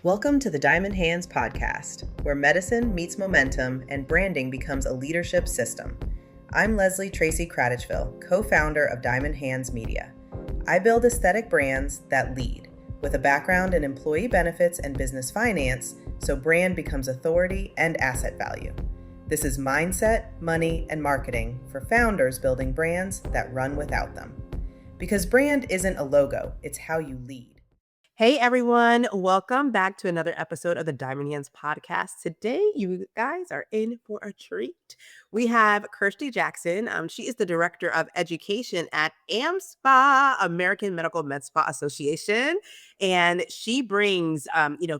Welcome to the Diamond Hands podcast, where medicine meets momentum and branding becomes a leadership system. I'm Tracey co-founder of Diamond Hands Media. I build aesthetic brands that lead, with a background in employee benefits and business finance, so brand becomes authority and asset value. This is mindset, money, and marketing for founders building brands that run without them. Because brand isn't a logo, it's how you lead. Hey everyone, welcome back to another episode of the Diamond Hands podcast. Today, you guys are in for a treat. We have Kirstie Jackson. She is the Director of Education at AMSPA, American Medical Med Spa Association. And she brings,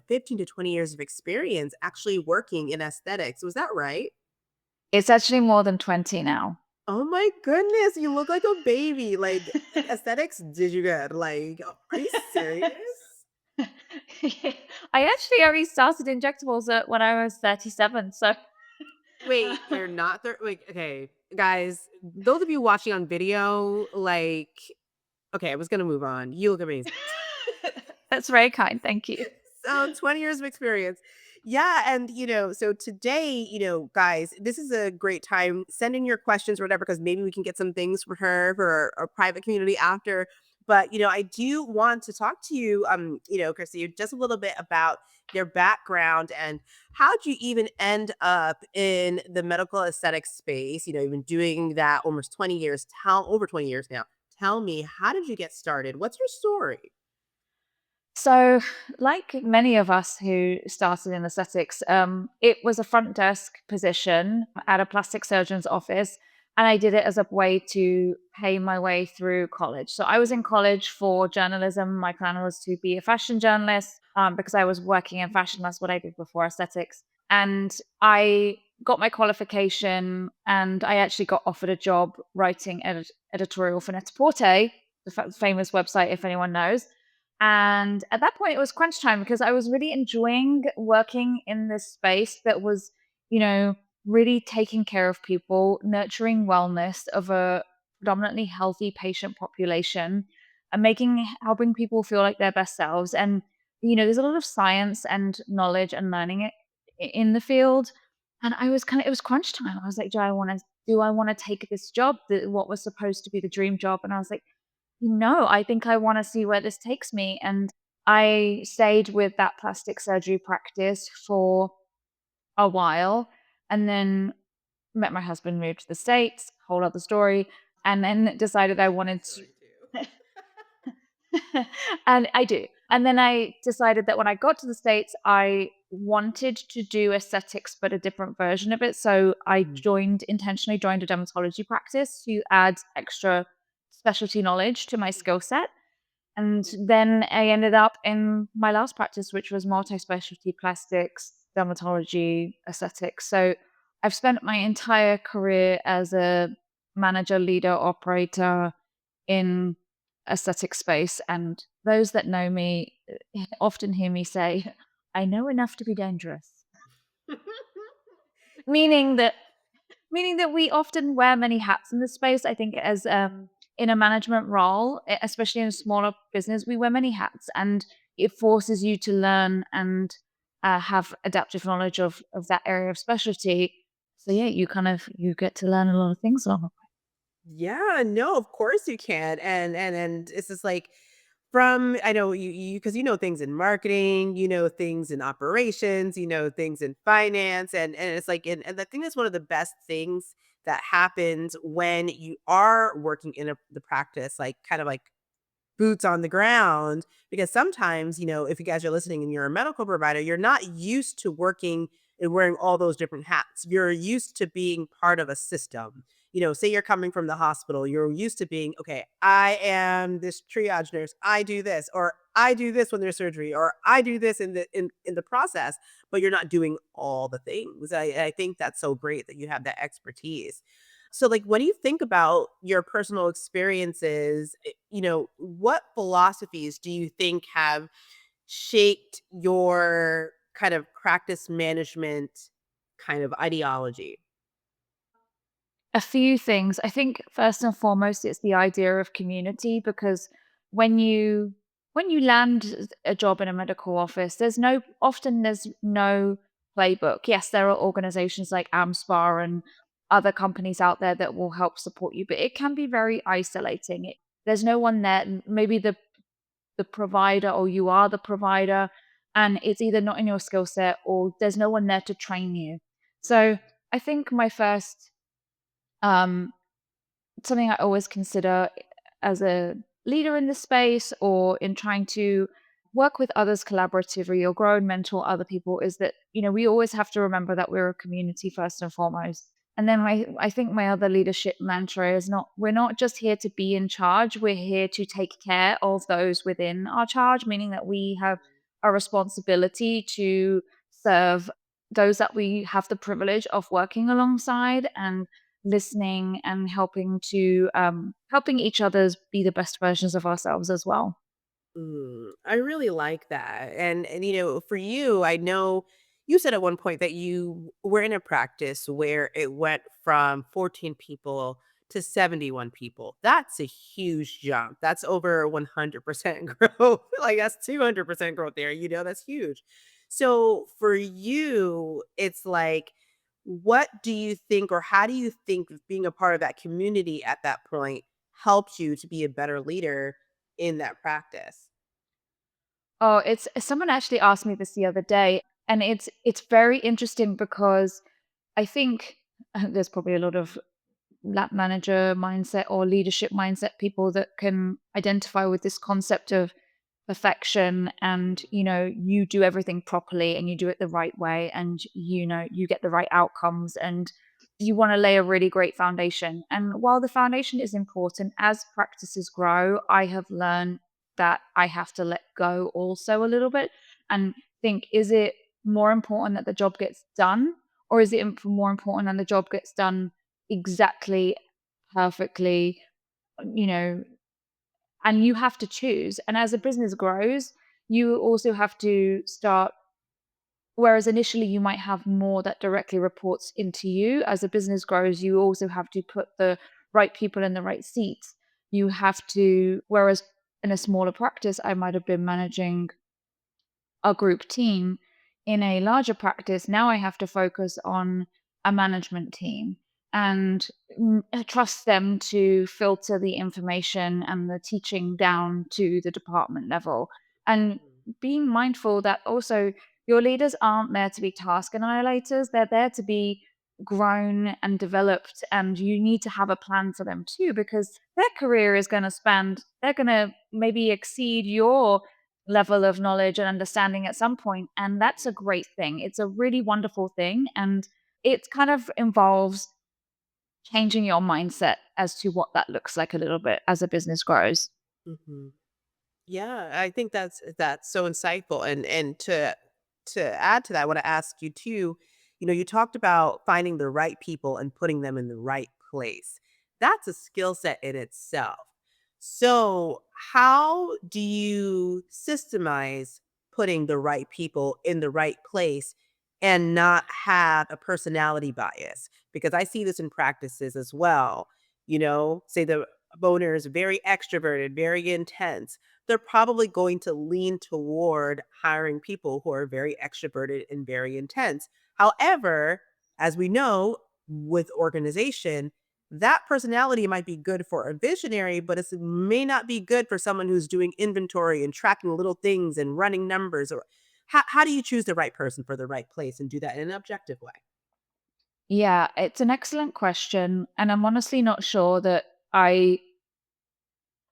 15 to 20 years of experience actually working in aesthetics. Was that right? It's actually more than 20 now. Oh my goodness, you look like a baby. Like, aesthetics did you get? Like, are you serious? I actually only started injectables when I was 37. So Wait, you're not there? Wait, okay, guys, those of you watching on video, okay, I was gonna move on. You look amazing. That's very kind. Thank you. So 20 years of experience. Yeah. And, so today, guys, this is a great time. Send in your questions or whatever, because maybe we can get some things for her for our private community after. But, I do want to talk to you, Kristie, just a little bit about your background and how'd you even end up in the medical aesthetics space? You've been doing that almost 20 years, over 20 years now. Tell me, how did you get started? What's your story? So, like many of us who started in aesthetics, it was a front desk position at a plastic surgeon's office. And I did it as a way to pay my way through college. So I was in college for journalism. My plan was to be a fashion journalist because I was working in fashion. That's what I did before aesthetics. And I got my qualification and I actually got offered a job writing editorial for Net-a-Porter, the famous website, if anyone knows. And at that point, it was crunch time because I was really enjoying working in this space that was, really taking care of people, nurturing wellness of a predominantly healthy patient population, and helping people feel like their best selves. And, there's a lot of science and knowledge and learning in the field. And it was crunch time. I was like, do I want to take this job, what was supposed to be the dream job? And I was like, no, I think I wanna see where this takes me, and I stayed with that plastic surgery practice for a while, and then met my husband, moved to the States, whole other story, and then decided I wanted to. Story too. And I do. And then I decided that when I got to the States, I wanted to do aesthetics, but a different version of it. So I intentionally joined a dermatology practice to add extra specialty knowledge to my skill set. And then I ended up in my last practice, which was multi-specialty plastics, dermatology, aesthetics. So I've spent my entire career as a manager, leader, operator in aesthetic space. And those that know me often hear me say, I know enough to be dangerous. Meaning that we often wear many hats in this space. I think as in a management role, especially in a smaller business, we wear many hats, and it forces you to learn and have adaptive knowledge of that area of specialty. So yeah, you get to learn a lot of things along the way. Yeah, no, of course you can. And it's just like from I know you because you know things in marketing, you know things in operations, you know things in finance, and it's like and I think that's one of the best things that happens when you are working in the practice, like kind of like boots on the ground, because sometimes, if you guys are listening and you're a medical provider, you're not used to working and wearing all those different hats. You're used to being part of a system. Say you're coming from the hospital, you're used to being, okay, I am this triage nurse. I do this, or I do this when there's surgery, or I do this in the process, but you're not doing all the things. I think that's so great that you have that expertise. So, like, when you think about your personal experiences, what philosophies do you think have shaped your kind of practice management kind of ideology? A few things. I think first and foremost, it's the idea of community because when you when you land a job in a medical office, there's no playbook. Yes, there are organizations like AMSPA and other companies out there that will help support you, but it can be very isolating. There's no one there. Maybe the provider, or you are the provider, and it's either not in your skill set or there's no one there to train you. So I think my first um, something I always consider as a leader in the space or in trying to work with others collaboratively or grow and mentor other people is that, we always have to remember that we're a community first and foremost. And then I think my other leadership mantra is we're not just here to be in charge, we're here to take care of those within our charge, meaning that we have a responsibility to serve those that we have the privilege of working alongside, and listening and helping each other's be the best versions of ourselves as well. I really like that. And for you, I know you said at one point that you were in a practice where it went from 14 people to 71 people. That's a huge jump. That's over 100% growth. Like that's 200% growth there, that's huge. So for you, it's like what do you think or how do you think being a part of that community at that point helped you to be a better leader in that practice? Oh, it's someone actually asked me this the other day, and it's very interesting because I think there's probably a lot of lab manager mindset or leadership mindset people that can identify with this concept of perfection, and you do everything properly and you do it the right way, and you get the right outcomes, and you want to lay a really great foundation. And while the foundation is important, as practices grow, I have learned that I have to let go also a little bit and think, is it more important that the job gets done, or is it more important that the job gets done exactly perfectly, you know and you have to choose. And as a business grows, you also have to start, whereas initially you might have more that directly reports into you. As a business grows, you also have to put the right people in the right seats. You have to, whereas in a smaller practice, I might have been managing a group team. In a larger practice, now I have to focus on a management team and trust them to filter the information and the teaching down to the department level. And being mindful that also your leaders aren't there to be task annihilators, they're there to be grown and developed. And you need to have a plan for them too, because their career is going to span, they're going to maybe exceed your level of knowledge and understanding at some point, and that's a great thing. It's a really wonderful thing, and it kind of involves changing your mindset as to what that looks like a little bit as a business grows. Mhm. Yeah, I think that's so insightful. And to add to that, I want to ask you too, you talked about finding the right people and putting them in the right place. That's a skill set in itself. So, how do you systemize putting the right people in the right place and not have a personality bias? Because I see this in practices as well. Say the owner is very extroverted, very intense, they're probably going to lean toward hiring people who are very extroverted and very intense. However, as we know with organization, that personality might be good for a visionary, but it may not be good for someone who's doing inventory and tracking little things and running numbers. Or how do you choose the right person for the right place and do that in an objective way? Yeah, it's an excellent question, and I'm honestly not sure that I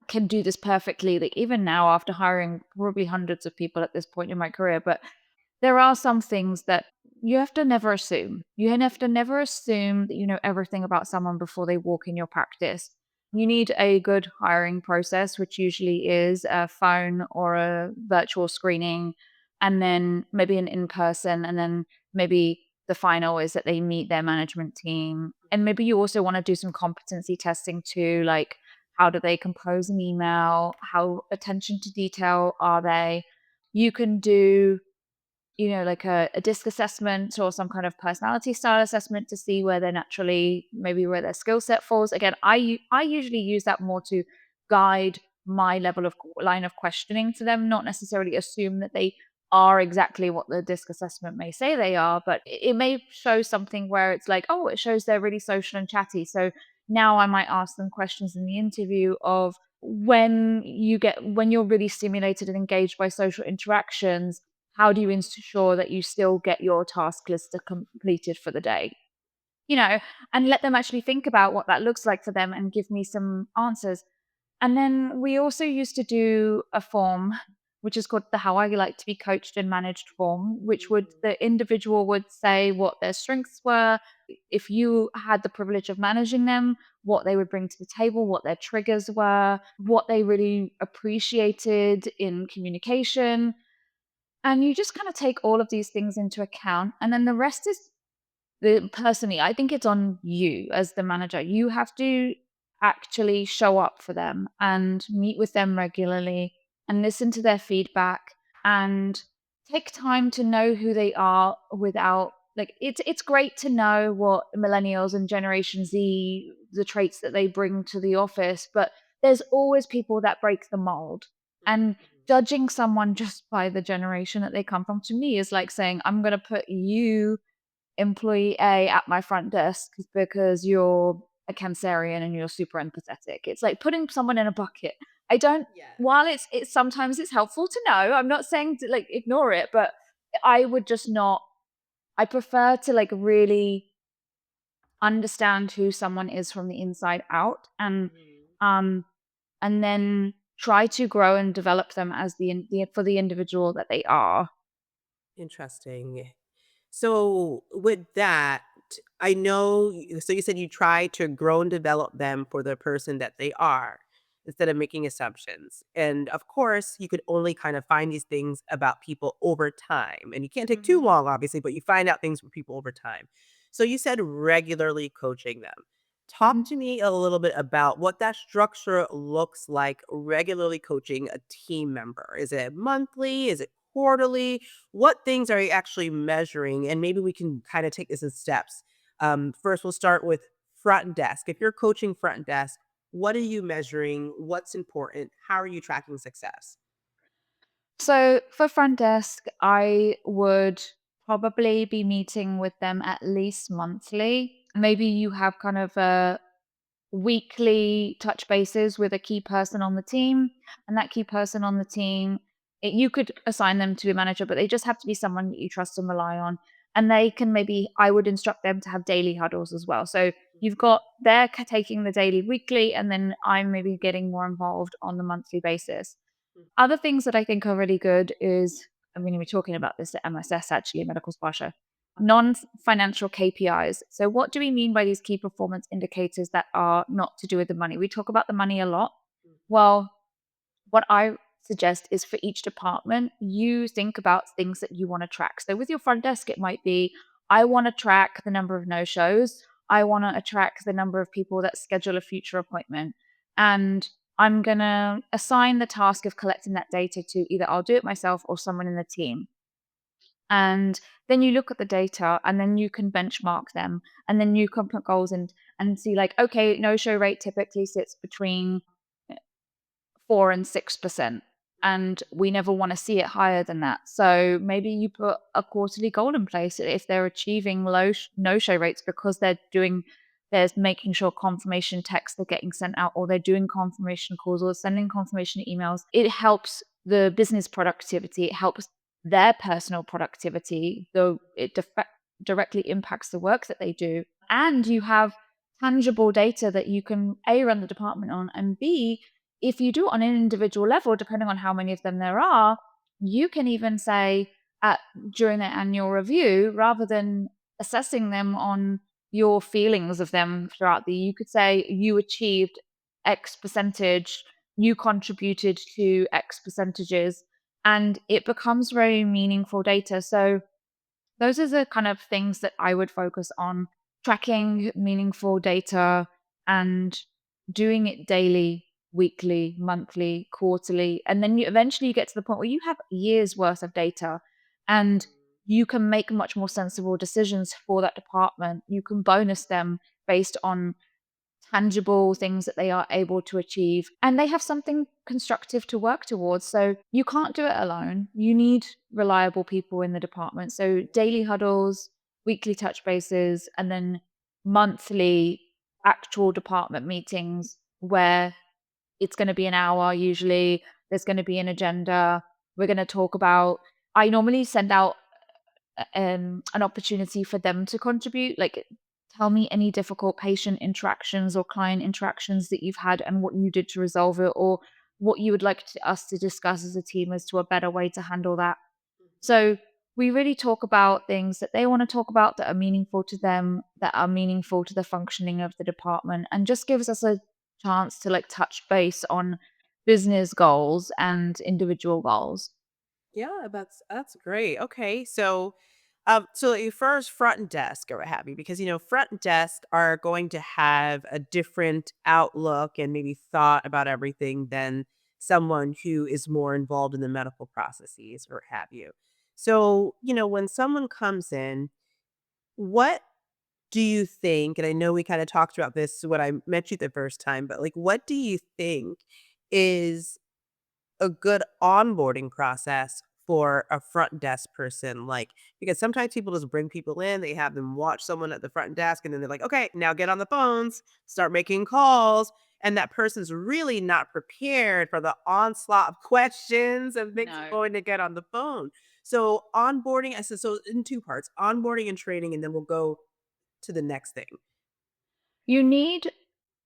can do this perfectly. Like, even now, after hiring probably hundreds of people at this point in my career, but there are some things that you have to never assume. You have to never assume that you know everything about someone before they walk in your practice. You need a good hiring process, which usually is a phone or a virtual screening, and then maybe an in person, and then maybe the final is that they meet their management team. And maybe you also want to do some competency testing too, like how do they compose an email? How attention to detail are they? You can do like a disc assessment or some kind of personality style assessment to see where they're naturally, maybe where their skill set falls. Again, I usually use that more to guide my level of line of questioning to them, not necessarily assume that they are exactly what the disc assessment may say they are, but it may show something where it's like, oh, it shows they're really social and chatty. So now I might ask them questions in the interview of, when you're really stimulated and engaged by social interactions, how do you ensure that you still get your task list completed for the day? You know, and let them actually think about what that looks like for them and give me some answers. And then we also used to do a form, which is called the How I Like to Be Coached and Managed form, which would Mhm. the individual would say what their strengths were, if you had the privilege of managing them, what they would bring to the table, what their triggers were, what they really appreciated in communication. And you just kind of take all of these things into account. And then the rest is personally, I think it's on you as the manager. You have to actually show up for them and meet with them regularly and listen to their feedback and take time to know who they are without, like, it's great to know what millennials and Generation Z, the traits that they bring to the office, but there's always people that break the mold. And Mhm. judging someone just by the generation that they come from, to me, is like saying, I'm going to put you, employee A, at my front desk because you're a Cancerian and you're super empathetic. It's like putting someone in a bucket. I don't Yeah. While it's sometimes it's helpful to know. I'm not saying to like ignore it, but I would just not I prefer to like really understand who someone is from the inside out, Mhm. um and then try to grow and develop them as for the individual that they are. Interesting. So with that, I know so you said you try to grow and develop them for the person that they are instead of making assumptions. And of course, you could only kind of find these things about people over time. And you can't take too Mhm. long, obviously, but you find out things from people over time. So you said regularly coaching them. Talk Mhm. to me a little bit about what that structure looks like regularly coaching a team member. Is it monthly? Is it quarterly? What things are you actually measuring? And maybe we can kind of take this in steps. First, we'll start with front desk. If you're coaching front desk, what are you measuring? What's important? How are you tracking success? So for front desk, I would probably be meeting with them at least monthly. Maybe you have kind of a weekly touch bases with a key person on the team, and that key person on the team, you could assign them to a manager, but they just have to be someone that you trust and rely on. And they can maybe, I would instruct them to have daily huddles as well. So you've Mhm, got they're taking the daily, weekly, and then I'm maybe getting more involved on the monthly basis. mhm, Other things that I think are really good is, I mean, we're talking about this at MSS actually, Medical Spasha, non-financial KPIs. So what do we mean by these key performance indicators that are not to do with the money? We talk about the money a lot. mhm, Well, what I suggest is for each department, you think about things that you want to track. So with your front desk, it might be, I want to track the number of no shows. I want to track the number of people that schedule a future appointment. And I'm going to assign the task of collecting that data to either I'll do it myself or someone in the team. And then you look at the data and then you can benchmark them and then you can put goals and see like, okay, no show rate typically sits between 4 and 6%, and we never wanna see it higher than that. So maybe you put a quarterly goal in place if they're achieving low no-show rates because they're making sure confirmation texts are getting sent out, or they're doing confirmation calls or sending confirmation emails. It helps the business productivity, it helps their personal productivity, though it directly impacts the work that they do. And you have tangible data that you can A, run the department on, and B, if you do it on an individual level, depending on how many of them there are, you can even say at during their annual review, rather than assessing them on your feelings of them throughout you could say you achieved X percentage, you contributed to X percentages, and it becomes very meaningful data. So those are the kind of things that I would focus on: tracking meaningful data and doing it daily, weekly, monthly, quarterly. And then you eventually get to the point where you have years worth of data and you can make much more sensible decisions for that department. You can bonus them based on tangible things that they are able to achieve, and they have something constructive to work towards. So you can't do it alone. You need reliable people in the department. So daily huddles, weekly touch bases, and then monthly actual department meetings where it's going to be an hour usually. There's going to be an agenda. We're going to talk about, I normally send out an opportunity for them to contribute. Like, tell me any difficult patient interactions or client interactions that you've had and what you did to resolve it, or what you would like us to discuss as a team as to a better way to handle that. So we really talk about things that they want to talk about, that are meaningful to them, that are meaningful to the functioning of the department, and just gives us a chance to like touch base on business goals and individual goals. Yeah, that's great. Okay, so, so your first front and desk or what have you, because front and desk are going to have a different outlook and maybe thought about everything than someone who is more involved in the medical processes or what have you. So, when someone comes in, what do you think? And I know we kind of talked about this when I met you the first time, but like, what do you think is a good onboarding process for a front desk person? Like, because sometimes people just bring people in, they have them watch someone at the front desk, and then they're like, okay, now get on the phones, start making calls. And that person's really not prepared for the onslaught of questions and things No. going to get on the phone. So, onboarding, I said, so in two parts, onboarding and training, and then we'll go to the next thing. You need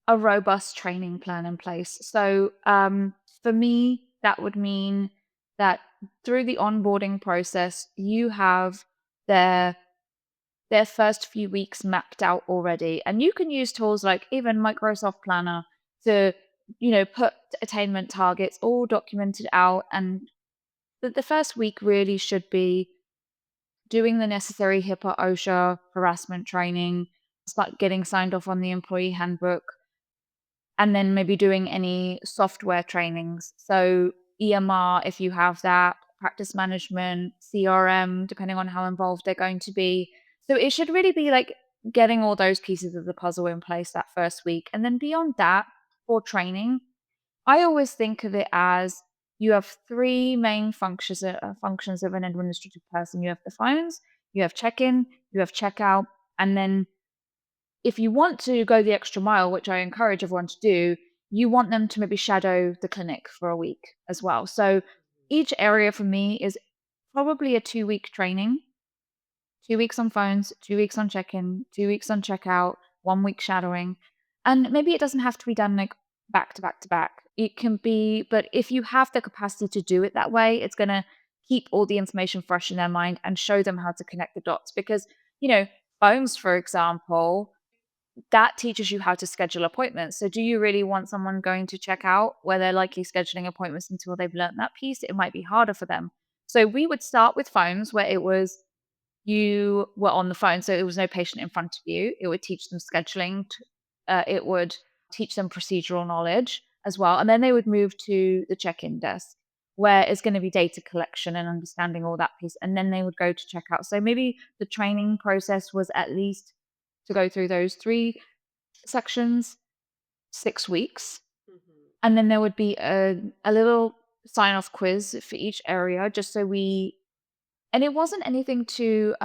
a robust training plan in place. So, for me, that would mean that through the onboarding process, you have their their first few weeks mapped out already, and you can use tools like even Microsoft Planner to, put attainment targets all documented out. And the first week really should be doing the necessary HIPAA, OSHA harassment training, start getting signed off on the employee handbook, and then maybe doing any software trainings. So EMR, if you have that, practice management, CRM, depending on how involved they're going to be. So it should really be like getting all those pieces of the puzzle in place that first week. And then beyond that, for training, I always think of it as you have three main functions of an administrative person. You have the phones, you have check-in, you have checkout, and then if you want to go the extra mile, which I encourage everyone to do, you want them to maybe shadow the clinic for a week as well. So each area for me is probably a 2-week training, 2 weeks on phones, 2 weeks on check in, 2 weeks on checkout, 1 week shadowing. And maybe it doesn't have to be done like back to back to back. It can be, but if you have the capacity to do it that way, it's going to keep all the information fresh in their mind and show them how to connect the dots. Because, phones, for example, that teaches you how to schedule appointments. So do you really want someone going to check out where they're likely scheduling appointments until they've learned that piece? It might be harder for them. So we would start with phones where it was you were on the phone, so there was no patient in front of you. It would teach them scheduling. It would teach them procedural knowledge as well. And then they would move to the check-in desk where it's going to be data collection and understanding all that piece. And then they would go to checkout. So maybe the training process was at least to go through those three sections, 6 weeks. Mhm. And then there would be a little sign off quiz for each area, just so and it wasn't anything to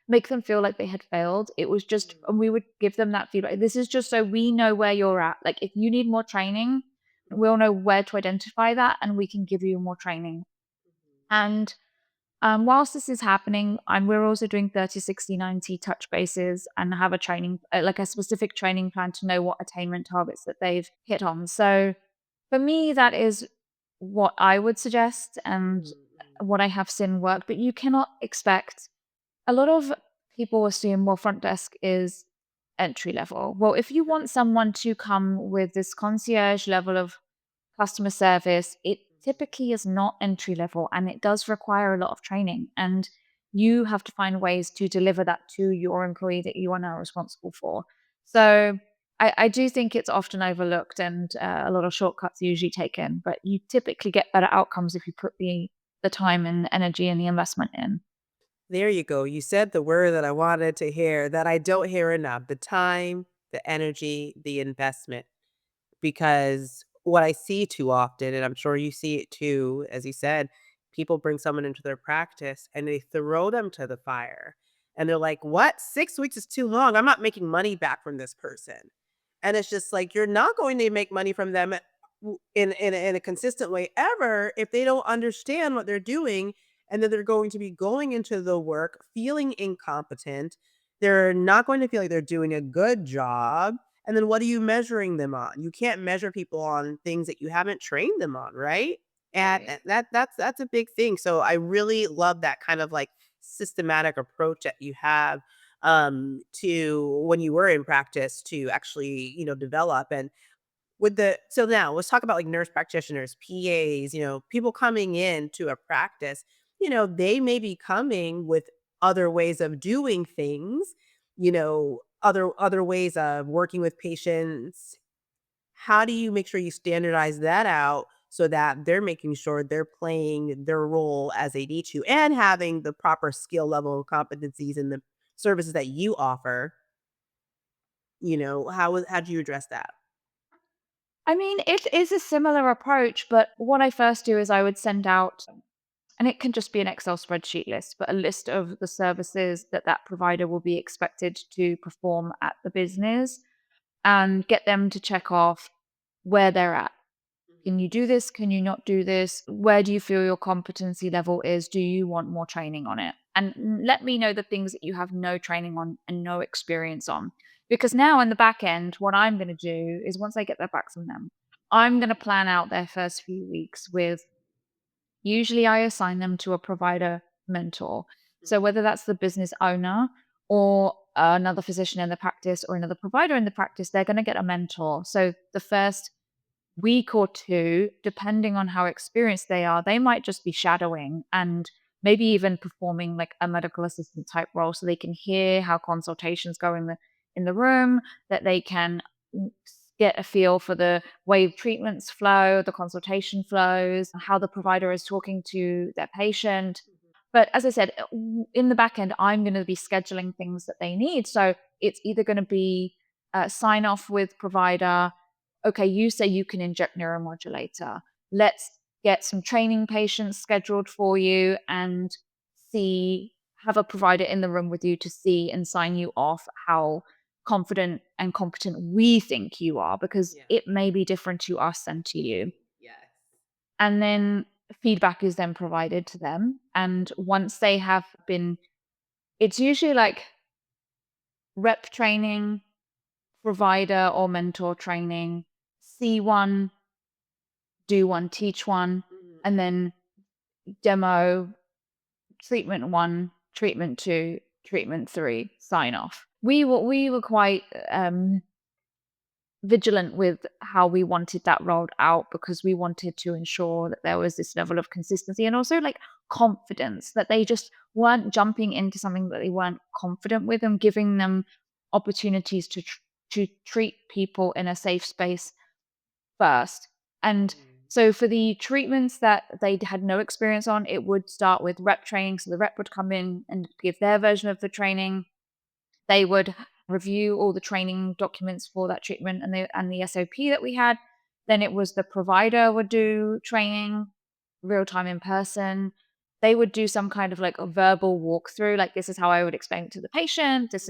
make them feel like they had failed. It was just, Mhm. and we would give them that feedback. This is just so we know where you're at. Like, if you need more training, we'll know where to identify that and we can give you more training. Mhm. And whilst this is happening, we're also doing 30, 60, 90 touch bases and have a training, like a specific training plan to know what attainment targets that they've hit on. So for me, that is what I would suggest and Mhm. Mhm. what I have seen work. But you cannot expect, a lot of people assume, well, front desk is entry level. Well, if you want someone to come with this concierge level of customer service, it typically is not entry level and it does require a lot of training. And you have to find ways to deliver that to your employee that you are now responsible for. So I do think it's often overlooked and a lot of shortcuts are usually taken, but you typically get better outcomes if you put the time and energy and the investment in. There you go. You said the word that I wanted to hear that I don't hear enough, the time the energy, the investment. Because what I see too often, and I'm sure you see it too, as you said, people bring someone into their practice and they throw them to the fire. And they're like, "What? 6 weeks is too long. I'm not making money back from this person." And it's just like you're not going to make money from them in a consistent way ever if they don't understand what they're doing, and then they're going to be going into the work feeling incompetent. They're not going to feel like they're doing a good job, and then what are you measuring them on? You can't measure people on things that you haven't trained them on, right? And Right. that's a big thing. So I really love that kind of like systematic approach that you have to when you were in practice to actually, develop. And with the so now let's talk about like nurse practitioners, PAs, people coming into a practice, they may be coming with other ways of doing things, other ways of working with patients. How do you make sure you standardize that out so that they're making sure they're playing their role as they need to and having the proper skill level and competencies in the services that you offer? How do you address that? I mean, it is a similar approach, but what I first do is I would send out, and it can just be an Excel spreadsheet list, but a list of the services that that provider will be expected to perform at the business and get them to check off where they're at. Can Mhm. you do this? Can you not do this? Where do you feel your competency level is? Do you want more training on it? And let me know the things that you have no training on and no experience on. Because now in the back end, what I'm going to do is once I get that back from them, I'm going to plan out their first few weeks with usually I assign them to a provider mentor. So Mhm. whether that's the business owner or another physician in the practice or another provider in the practice, they're going to get a mentor. So the first week or 2, depending on how experienced they are, they might just be shadowing and maybe even performing like a medical assistant type role so they can hear how consultations go in the room, that they can get a feel for the way treatments flow, the consultation flows, how the provider is talking to their patient. Mhm. But as I said, in the back end, I'm going to be scheduling things that they need. So it's either going to be sign off with provider. Okay, you say you can inject neuromodulator. Let's get some training patients scheduled for you and see, have a provider in the room with you to see and sign you off how confident and competent we think you are, because Yeah. it may be different to us and to you. Yes. And then feedback is then provided to them. And once they have been, it's usually like rep training, provider or mentor training, see one, do one, teach one, Mhm. and then demo, treatment 1, treatment 2, treatment 3, sign off. We were quite vigilant with how we wanted that rolled out because we wanted to ensure that there was this level of consistency and also like confidence, that they just weren't jumping into something that they weren't confident with, and giving them opportunities to treat people in a safe space first. And Mhm. so for the treatments that they had no experience on, it would start with rep training. So the rep would come in and give their version of the training. They would review all the training documents for that treatment and the SOP that we had. Then it was the provider would do training real time in person. They would do some kind of like a verbal walkthrough, like this is how I would explain it to the patient. Mhm. This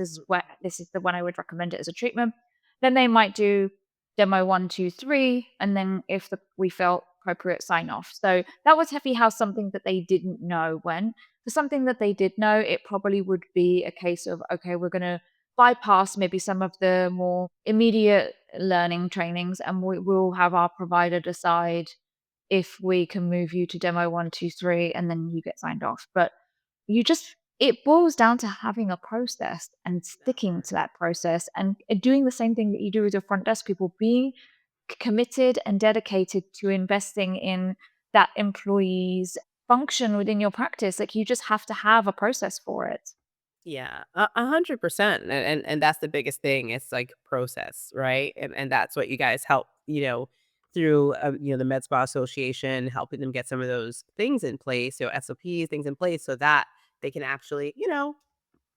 is the one I would recommend it as a treatment. Then they might do demo 1, 2, 3, and then if we felt appropriate, sign off. So that was heavy how something that they didn't know when. For something that they did know, it probably would be a case of, okay, we're going to bypass maybe some of the more immediate learning trainings and we'll have our provider decide if we can move you to demo 1, 2, 3, and then you get signed off. But it boils down to having a process and That sticking part. to that process and doing the same thing that you do with your front desk people, being committed and dedicated to investing in that employee's function within your practice. Like you just have to have a process for it. Yeah, 100%, and that's the biggest thing. It's like process, right? And that's what you guys help, through the Med Spa Association, helping them get some of those things in place, SOPs, things in place, so that they can actually,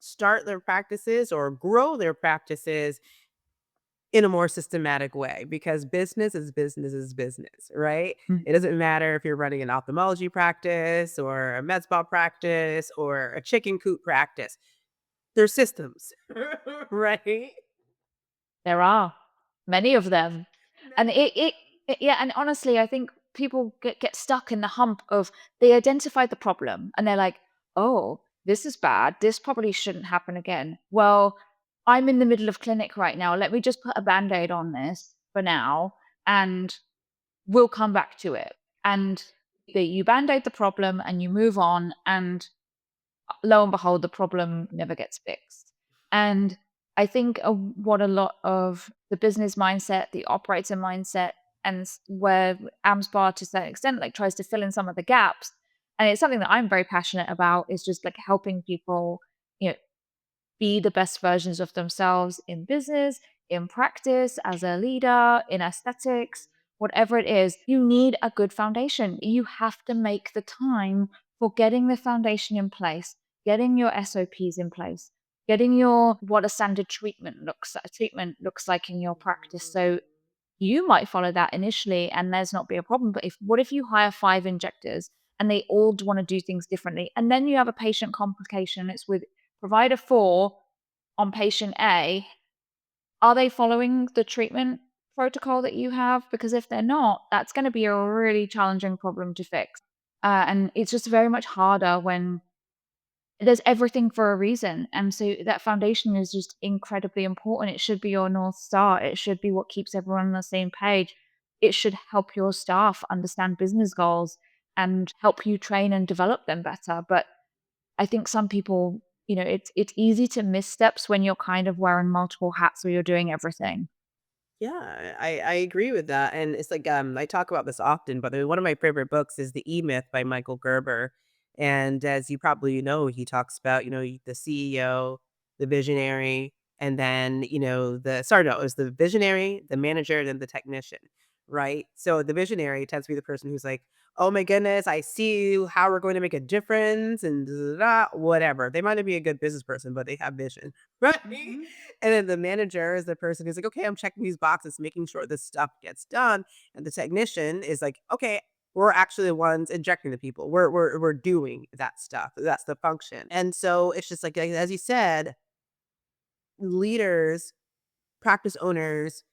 start their practices or grow their practices in a more systematic way because business is business, right? Mm. It doesn't matter if you're running an ophthalmology practice or a med spa practice or a chicken coop practice. There's systems, right? There are many of them. And Many. yeah, and honestly, I think people get stuck in the hump of they identify the problem and they're like, "Oh, this is bad. This probably shouldn't happen again." Well, I'm in the middle of clinic right now. Let me just put a band-aid on this for now and we'll come back to it. And you band-aid the problem and you move on, and lo and behold, the problem never gets fixed. And I think what a lot of the business mindset, the operator mindset, and where AMSPA to a certain extent like tries to fill in some of the gaps, and it's something that I'm very passionate about, is just like helping people, you know, be the best versions of themselves in business, in practice, as a leader, in aesthetics, whatever it is. You need a good foundation. You have to make the time for getting the foundation in place, getting your SOPs in place, getting your what a standard treatment looks like in your practice. So you might follow that initially and there's not be a problem. But if what if you hire 5 injectors and they all want to do things differently? And then you have a patient complication. It's with provider 4 on patient A. Are they following the treatment protocol that you have? Because if they're not, that's going to be a really challenging problem to fix. And it's just very much harder when there's everything for a reason, and so that foundation is just incredibly important. It should be your North Star. It should be what keeps everyone on the same page. It should help your staff understand business goals and help you train and develop them better. But I think some people, it's easy to miss steps when you're kind of wearing multiple hats or you're doing everything. Yeah, I agree with that, and it's like, I talk about this often, but one of my favorite books is The E-Myth by Michael Gerber, and as you probably know, he talks about, the CEO, the visionary, and then, it was the visionary, the manager, and then the technician, right? So the visionary tends to be the person who's like, "Oh my goodness, I see how we're going to make a difference," and da, da, da, whatever. They might not be a good business person, but they have vision, right? Mhm. And then the manager is the person who's like, "Okay, I'm checking these boxes, making sure this stuff gets done." And the technician is like, "Okay, we're actually the ones injecting the people. We're doing that stuff. That's the function." And so it's just like as you said, leaders, practice owners,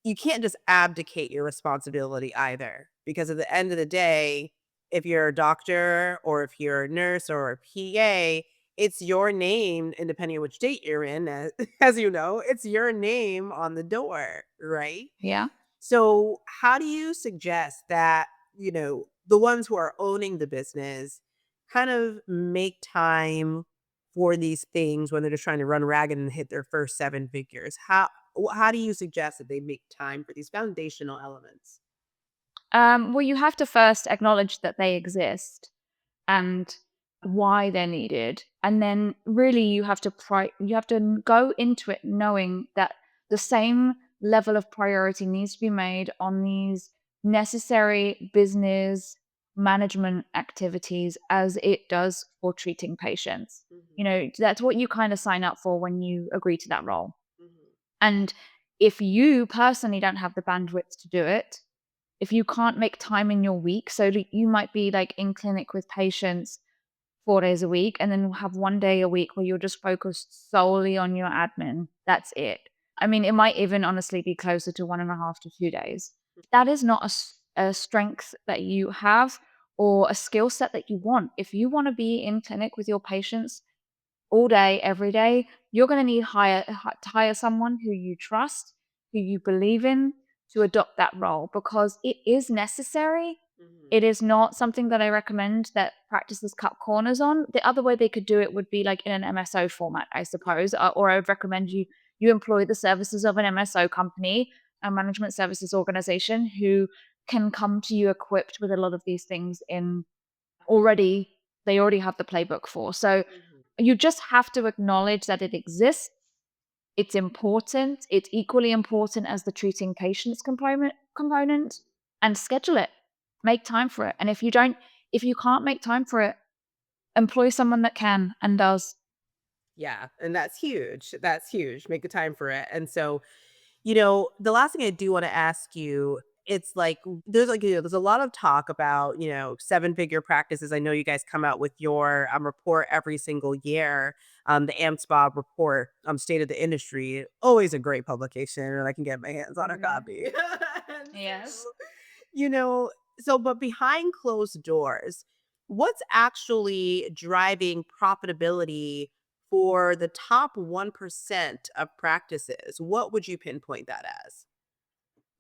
you can't just abdicate your responsibility either. Because at the end of the day, if you're a doctor or if you're a nurse or a PA, it's your name, and depending on which state you're in, as you know, it's your name on the door, right? Yeah. So, how do you suggest that, the ones who are owning the business kind of make time for these things when they're just trying to run ragged and hit their first 7 figures? How do you suggest that they make time for these foundational elements? Well, you have to first acknowledge that they exist and why they're needed, and then really you have to go into it knowing that the same level of priority needs to be made on these necessary business management activities as it does for treating patients. Mhm, That's what you kind of sign up for when you agree to that role. mhm, And if you personally don't have the bandwidth to do it, if you can't make time in your week, so that you might be like in clinic with patients 4 days a week and then have 1 day a week where you're just focused solely on your admin. That's it. I mean, it might even honestly be closer to 1.5 to 2 days. That is not a strength that you have or a skill set that you want. If you want to be in clinic with your patients all day, every day, you're going to need to hire someone who you trust, who you believe in, to adopt that role because it is necessary. mhm. It is not something that I recommend that practices cut corners on. The other way they could do it would be like in an MSO format, I Yeah. suppose, or I would recommend you employ the services of an MSO company, a management services organization, who can come to you equipped with a lot of these things in already. They already have the playbook for. So Mhm, you just have to acknowledge that it exists. It's important. It's equally important as the treating patients component, and schedule it. Make time for it. And if you can't make time for it, employ someone that can and does. yeah, and that's huge. That's huge. Make the time for it. And so, The last thing I do want to ask you, it's like there's there's a lot of talk about, seven-figure practices. I know you guys come out with your report every single year. The AMSPA report, State of the Industry, always a great publication, and I can get my hands on a Mhm. copy. And Yes. you know, but behind closed doors, what's actually driving profitability for the top 1% of practices? What would you pinpoint that as?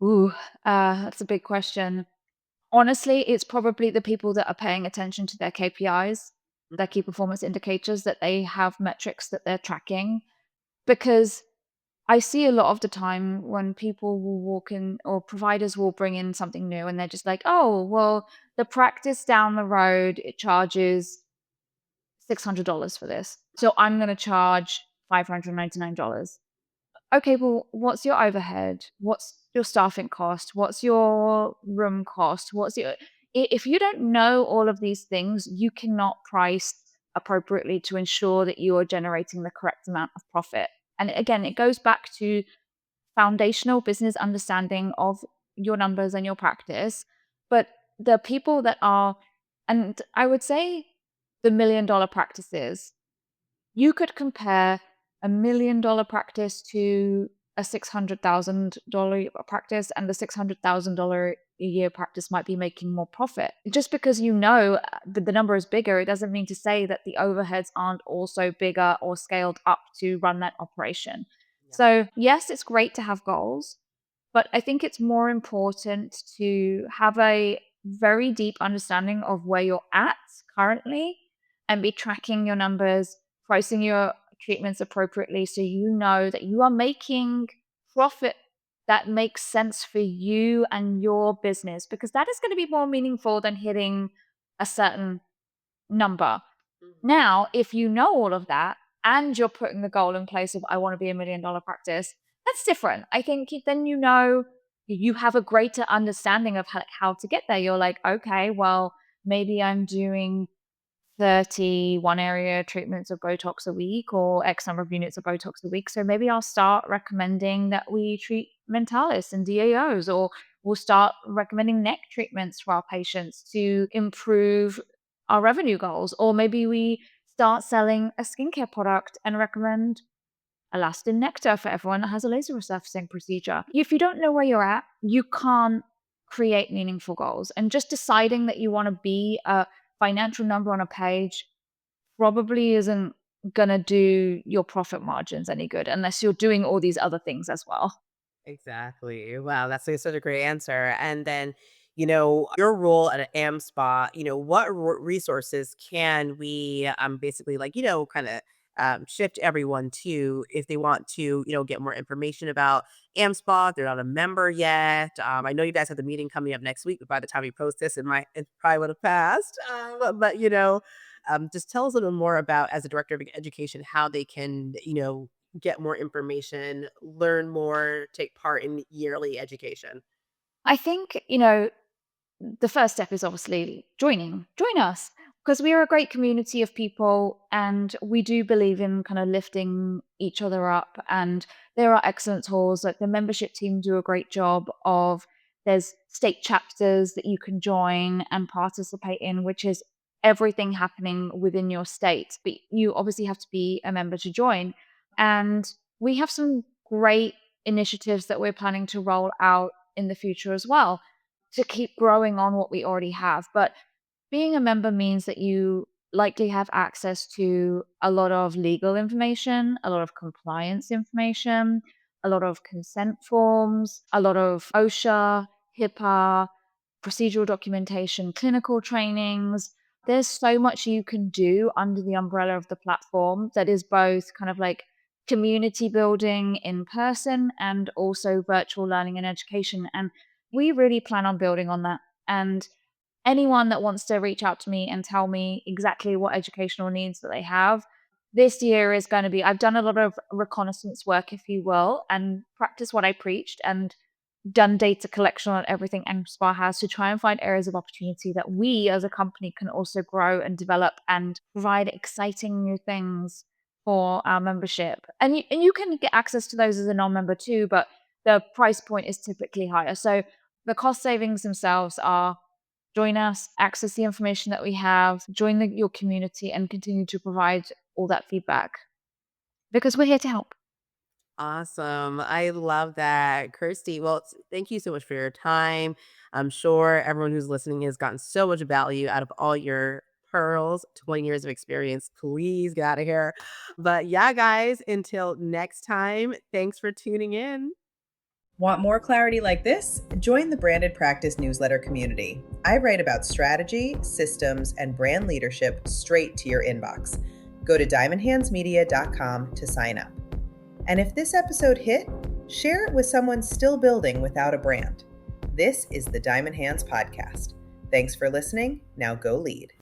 Ooh, that's a big question. Honestly, it's probably the people that are paying attention to their KPIs, their key performance indicators, that they have metrics that they're tracking. Because I see a lot of the time when people will walk in or providers will bring in something new and they're just like, oh, well, the practice down the road, it charges $600 for this. So I'm going to charge $599. Okay, well, what's your overhead? What's your staffing cost? What's your room cost? If you don't know all of these things, you cannot price appropriately to ensure that you are generating the correct amount of profit. And again, it goes back to foundational business understanding of your numbers and your practice. But the people that are, and I would say the $1 million practices, you could compare $1 million practice to a $600,000 practice, and the $600,000 a year practice might be making more profit. Just because the number is bigger, it doesn't mean to say that the overheads aren't also bigger or scaled up to run that operation. Yeah. So, yes, it's great to have goals, but I think it's more important to have a very deep understanding of where you're at currently and be tracking your numbers, pricing your treatments appropriately so you know that you are making profit that makes sense for you and your business, because that is going to be more meaningful than hitting a certain number. Mhm. Now, if you know all of that and you're putting the goal in place of I want to be $1 million practice, that's different. I think then you have a greater understanding of how to get there. You're like, okay, well, maybe I'm doing 31 area treatments of Botox a week or X number of units of Botox a week. So maybe I'll start recommending that we treat mentalis and DAOs, or we'll start recommending neck treatments for our patients to improve our revenue goals. Or maybe we start selling a skincare product and recommend elastin nectar for everyone that has a laser resurfacing procedure. If you don't know where you're at, you can't create meaningful goals. And just deciding that you want to be a financial number on a page probably isn't going to do your profit margins any good unless you're doing all these other things as well. Exactly. Wow, that's such a great answer. And then, your role at an AMSPA, what resources can we basically kind of shift everyone to if they want to, get more information about AMSPA, if they're not a member yet. I know you guys have the meeting coming up next week, but by the time you post this, it probably would have passed. But just tell us a little more about, as a director of education, how they can, get more information, learn more, take part in yearly education. I think, the first step is obviously joining. Join us, because we are a great community of people and we do believe in kind of lifting each other up. And there are excellent tools, like the membership team do a great job of, there's state chapters that you can join and participate in, which is everything happening within your state. But you obviously have to be a member to join. And we have some great initiatives that we're planning to roll out in the future as well, to keep growing on what we already have. But being a member means that you likely have access to a lot of legal information, a lot of compliance information, a lot of consent forms, a lot of OSHA, HIPAA, procedural documentation, clinical trainings. There's so much you can do under the umbrella of the platform that is both kind of like community building in person and also virtual learning and education. And we really plan on building on that. And anyone that wants to reach out to me and tell me exactly what educational needs that they have, this year is going to be, I've done a lot of reconnaissance work, if you will, and practice what I preached and done data collection on everything MSPA has to try and find areas of opportunity that we as a company can also grow and develop and provide exciting new things for our membership. And you can get access to those as a non-member too, but the price point is typically higher. So the cost savings themselves are join us, access the information that we have, join your community, and continue to provide all that feedback because we're here to help. Awesome. I love that. Kirstie, well, thank you so much for your time. I'm sure everyone who's listening has gotten so much value out of all your pearls, 20 years of experience. Please get out of here. But yeah, guys, until next time, thanks for tuning in. Want more clarity like this? Join the Branded Practice newsletter community. I write about strategy, systems, and brand leadership straight to your inbox. Go to diamondhandsmedia.com to sign up. And if this episode hit, share it with someone still building without a brand. This is the Diamond Hands Podcast. Thanks for listening. Now go lead.